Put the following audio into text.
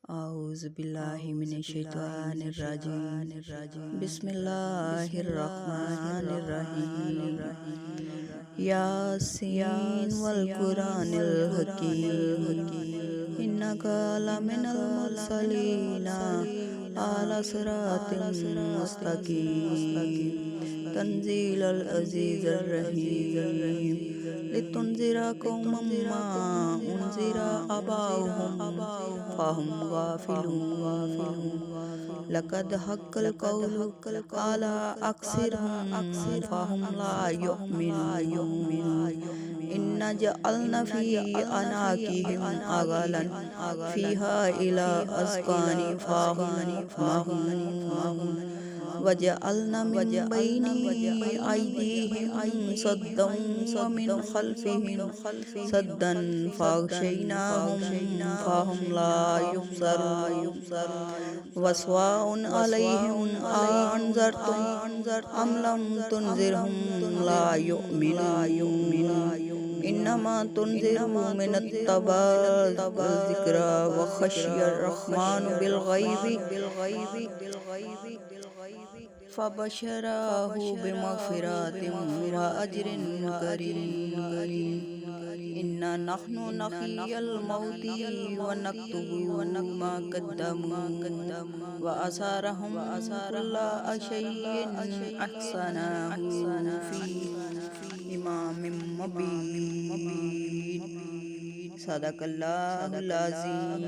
औज़ु बिल्लाहि मिनश्शैतानिर्रजीम बिस्मिल्लाहिर्रहमानिर्रहीम यासीन वल कुरानिल हकीम इन्नका लमिनल मुरसलीना अला सिरातिम मुस्तकीम तंजीलल अज़ीज़िर रहीम लितुन्ज़िरा कौमम मा उन्ज़िरा आबाउहुम फ़हुम गाफ़िलून लक़द हक़्क़ल क़ौलु अला अक्सरिहिम फ़हुम ला युमिनून इन्ना जअलना फ़ी अनाक़िहिम अग़लन फ़ीहा इला अज़क़ानि फ़हुम मअमून वजअलना मिन बैनि अयदीहिम सद्दन व मिन ख़ल्फ़िहिम सद्दन फ़अग़शयनाहुम फ़हुम ला युबसिरून वसवाउन अलैहिम अअन्ज़रतुम अम लम तुनज़िरहुम ला युमिनून इन्नमा तुनज़िरु मनित्तबअ ज़िक्रा व ख़शियर रहमानु बिलग़ैबि फ़बशरहु बिमग़फ़िरतिन व अज्रिन करीम इन्ना नहनु नहियल मौती व नक्तुबु मा क़द्दमू व आसारहुम कुल्ला शैइन अहसनाहु फ़ी इमामिम मुबीन सदक़ल्लाहुल अज़ीम।